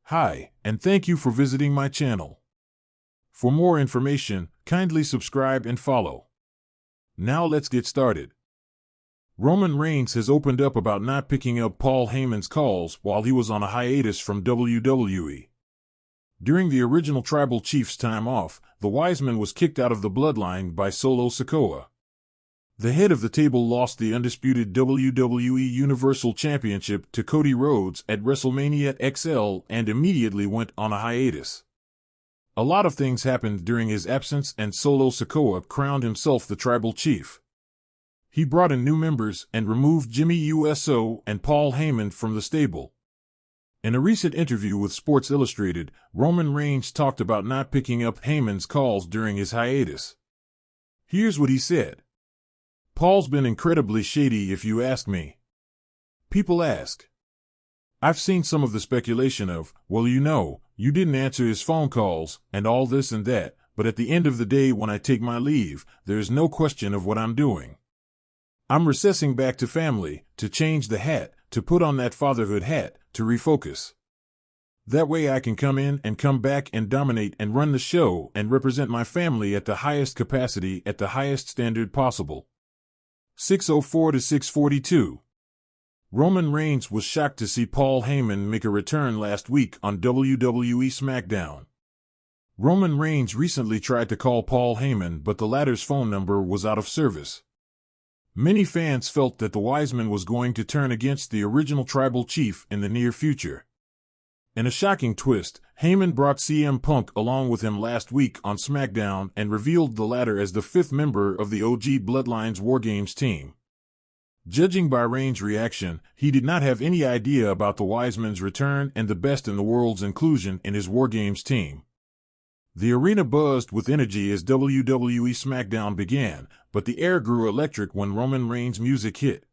Hi, and thank you for visiting my channel. For more information, kindly subscribe and follow. Now let's get started. Roman Reigns has opened up about not picking up Paul Heyman's calls while he was on a hiatus from WWE. During the original Tribal Chief's time off, the Wiseman was kicked out of the bloodline by Solo Sikoa. The head of the table lost the undisputed WWE Universal Championship to Cody Rhodes at WrestleMania XL and immediately went on a hiatus. A lot of things happened during his absence, and Solo Sikoa crowned himself the Tribal Chief. He brought in new members and removed Jimmy Uso and Paul Heyman from the stable. In a recent interview with Sports Illustrated, Roman Reigns talked about not picking up Heyman's calls during his hiatus. Here's what he said. Paul's been incredibly shady if you ask me. People ask. I've seen some of the speculation of, well, you didn't answer his phone calls, and all this and that, but at the end of the day when I take my leave, there's no question of what I'm doing. I'm recessing back to family, to change the hat, to put on that fatherhood hat, to refocus. That way I can come in and come back and dominate and run the show and represent my family at the highest capacity at the highest standard possible. 604 to 642. Roman Reigns was shocked to see Paul Heyman make a return last week on WWE SmackDown. Roman Reigns recently tried to call Paul Heyman, but the latter's phone number was out of service. Many fans felt that the Wiseman was going to turn against the original Tribal Chief in the near future. In a shocking twist, Heyman brought CM Punk along with him last week on SmackDown and revealed the latter as the fifth member of the OG Bloodlines War Games team. Judging by Reigns' reaction, he did not have any idea about the Wiseman's return and the Best in the World's inclusion in his War Games team. The arena buzzed with energy as WWE SmackDown began, but the air grew electric when Roman Reigns' music hit.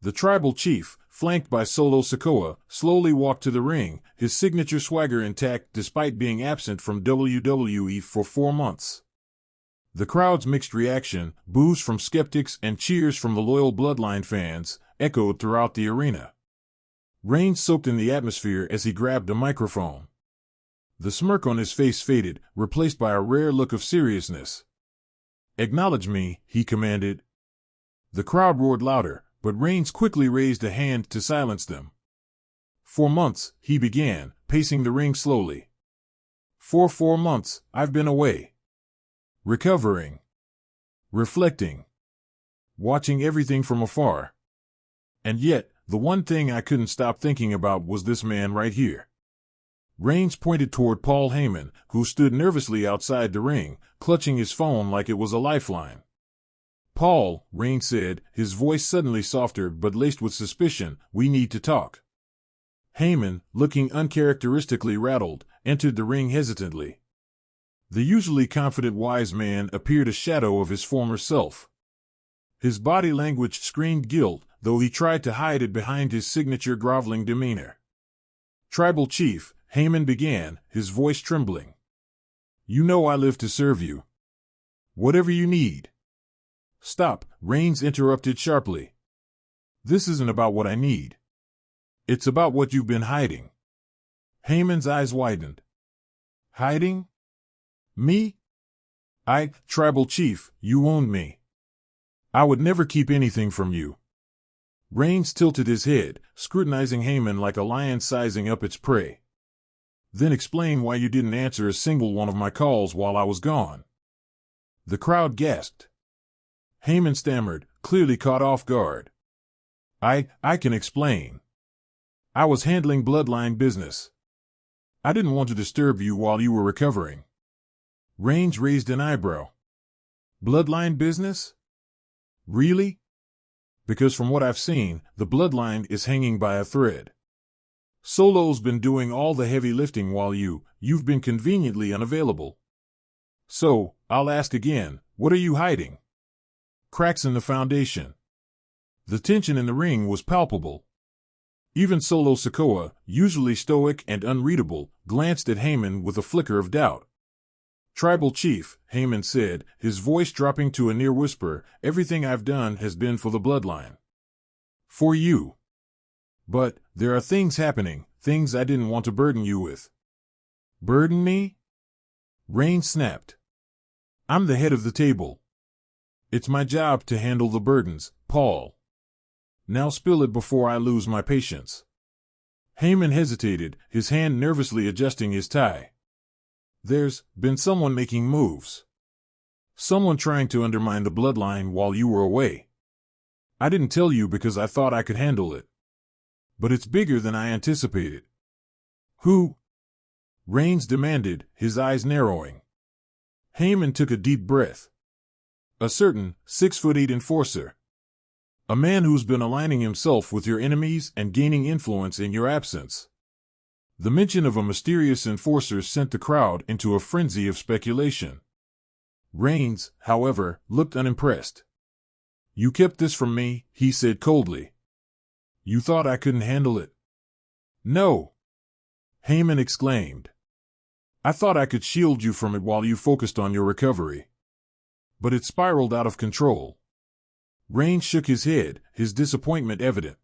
The Tribal Chief, flanked by Solo Sikoa, slowly walked to the ring, his signature swagger intact despite being absent from WWE for 4 months. The crowd's mixed reaction, boos from skeptics and cheers from the loyal Bloodline fans, echoed throughout the arena. Reigns soaked in the atmosphere as he grabbed a microphone. The smirk on his face faded, replaced by a rare look of seriousness. "Acknowledge me," he commanded. The crowd roared louder, but Reigns quickly raised a hand to silence them. "For months," he began, pacing the ring slowly. "For 4 months, I've been away. Recovering. Reflecting. Watching everything from afar. And yet, the one thing I couldn't stop thinking about was this man right here." Reigns pointed toward Paul Heyman, who stood nervously outside the ring, clutching his phone like it was a lifeline. "Paul," Reigns said, his voice suddenly softer but laced with suspicion, "we need to talk." Heyman, looking uncharacteristically rattled, entered the ring hesitantly. The usually confident wise man appeared a shadow of his former self. His body language screamed guilt, though he tried to hide it behind his signature groveling demeanor. "Tribal Chief," Heyman began, his voice trembling. "You know I live to serve you. Whatever you need." "Stop," Reigns interrupted sharply. "This isn't about what I need. It's about what you've been hiding." Heyman's eyes widened. "Hiding? Me? Tribal Chief, you owned me. I would never keep anything from you." Reigns tilted his head, scrutinizing Heyman like a lion sizing up its prey. "Then explain why you didn't answer a single one of my calls while I was gone." The crowd gasped. Heyman stammered, clearly caught off guard. I can explain. I was handling bloodline business. I didn't want to disturb you while you were recovering." Reigns raised an eyebrow. "Bloodline business? Really? Because from what I've seen, the bloodline is hanging by a thread. Solo's been doing all the heavy lifting while you've been conveniently unavailable. So, I'll ask again, what are you hiding?" Cracks in the foundation. The tension in the ring was palpable. Even Solo Sikoa, usually stoic and unreadable, glanced at Heyman with a flicker of doubt. "Tribal Chief," Heyman said, his voice dropping to a near whisper, "everything I've done has been for the bloodline. For you. But there are things happening, things I didn't want to burden you with. Burden me? Reigns snapped. I'm the head of the table. It's my job to handle the burdens, Paul. Now spill it before I lose my patience. Heyman hesitated, his hand nervously adjusting his tie. There's been someone making moves. Someone trying to undermine the bloodline while you were away. I didn't tell you because I thought I could handle it. But it's bigger than I anticipated. Who? Reigns demanded, his eyes narrowing. Heyman took a deep breath. A certain 6'8" enforcer. A man who's been aligning himself with your enemies and gaining influence in your absence. The mention of a mysterious enforcer sent the crowd into a frenzy of speculation. Reigns, however, looked unimpressed. You kept this from me, he said coldly. You thought I couldn't handle it? No. Heyman exclaimed. I thought I could shield you from it while you focused on your recovery. But it spiraled out of control. Reigns shook his head, his disappointment evident.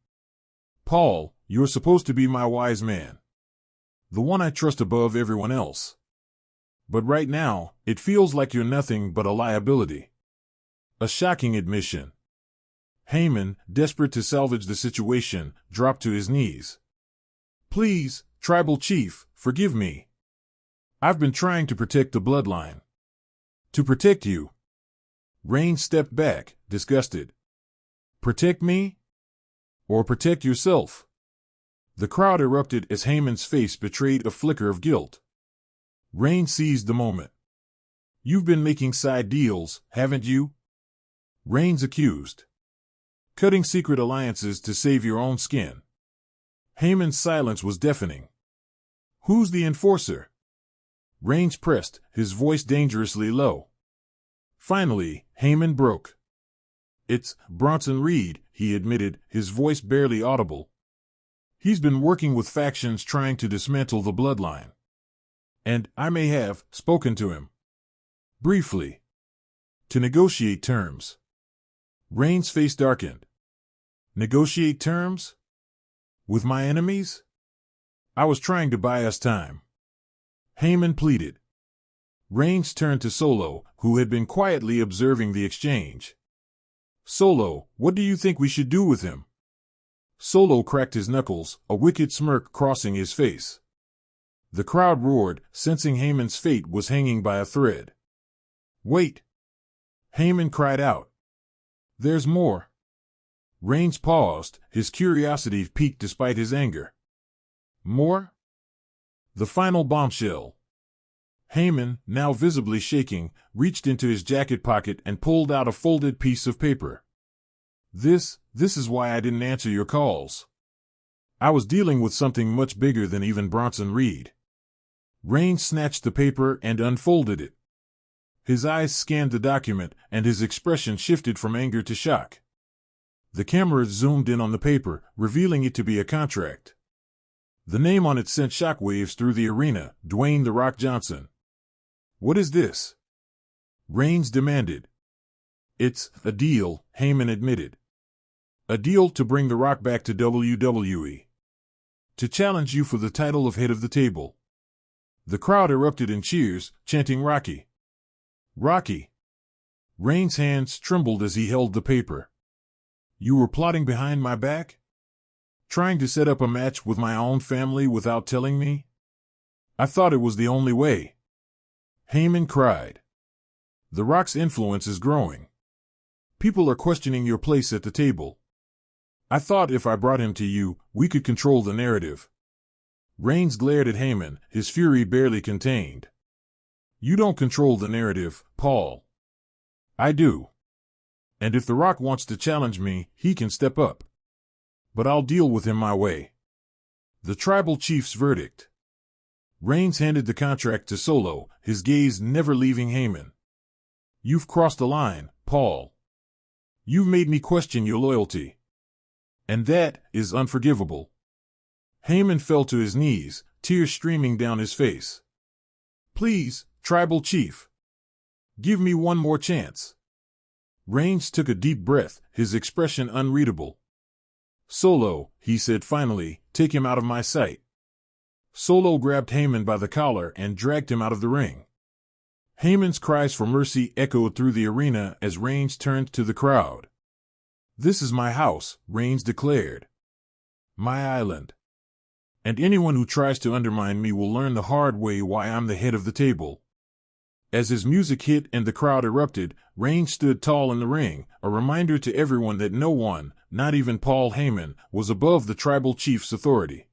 Paul, you're supposed to be my wise man. The one I trust above everyone else. But right now, it feels like you're nothing but a liability. A shocking admission. Heyman, desperate to salvage the situation, dropped to his knees. Please, Tribal Chief, forgive me. I've been trying to protect the bloodline. To protect you. Reigns stepped back, disgusted. Protect me? Or protect yourself? The crowd erupted as Heyman's face betrayed a flicker of guilt. Reigns seized the moment. You've been making side deals, haven't you? Reigns accused. Cutting secret alliances to save your own skin. Heyman's silence was deafening. Who's the enforcer? Reigns pressed, his voice dangerously low. Finally, Heyman broke. It's Bronson Reed, he admitted, his voice barely audible. He's been working with factions trying to dismantle the bloodline. And I may have spoken to him. Briefly. To negotiate terms. Reigns' face darkened. Negotiate terms? With my enemies? I was trying to buy us time. Heyman pleaded. Reigns turned to Solo, who had been quietly observing the exchange. Solo, what do you think we should do with him? Solo cracked his knuckles, a wicked smirk crossing his face. The crowd roared, sensing Heyman's fate was hanging by a thread. Wait! Heyman cried out. There's more. Reigns paused, his curiosity piqued despite his anger. More? The final bombshell. Heyman, now visibly shaking, reached into his jacket pocket and pulled out a folded piece of paper. This is why I didn't answer your calls. I was dealing with something much bigger than even Bronson Reed. Reigns snatched the paper and unfolded it. His eyes scanned the document, and his expression shifted from anger to shock. The camera zoomed in on the paper, revealing it to be a contract. The name on it sent shockwaves through the arena, Dwayne "The Rock" Johnson. What is this? Reigns demanded. It's a deal, Heyman admitted. A deal to bring The Rock back to WWE. To challenge you for the title of head of the table. The crowd erupted in cheers, chanting Rocky. Rocky. Reigns' hands trembled as he held the paper. You were plotting behind my back? Trying to set up a match with my own family without telling me? I thought it was the only way. Heyman cried. The Rock's influence is growing. People are questioning your place at the table. I thought if I brought him to you, we could control the narrative. Reigns glared at Heyman, his fury barely contained. You don't control the narrative, Paul. I do. And if The Rock wants to challenge me, he can step up. But I'll deal with him my way. The Tribal Chief's verdict. Reigns handed the contract to Solo, his gaze never leaving Heyman. You've crossed the line, Paul. You've made me question your loyalty. And that is unforgivable. Heyman fell to his knees, tears streaming down his face. Please, Tribal Chief. Give me one more chance. Reigns took a deep breath, his expression unreadable. Solo, he said finally, take him out of my sight. Solo grabbed Heyman by the collar and dragged him out of the ring. Heyman's cries for mercy echoed through the arena as Reigns turned to the crowd. "This is my house," Reigns declared. "My island. And anyone who tries to undermine me will learn the hard way why I'm the head of the table." As his music hit and the crowd erupted, Reigns stood tall in the ring, a reminder to everyone that no one, not even Paul Heyman, was above the tribal chief's authority.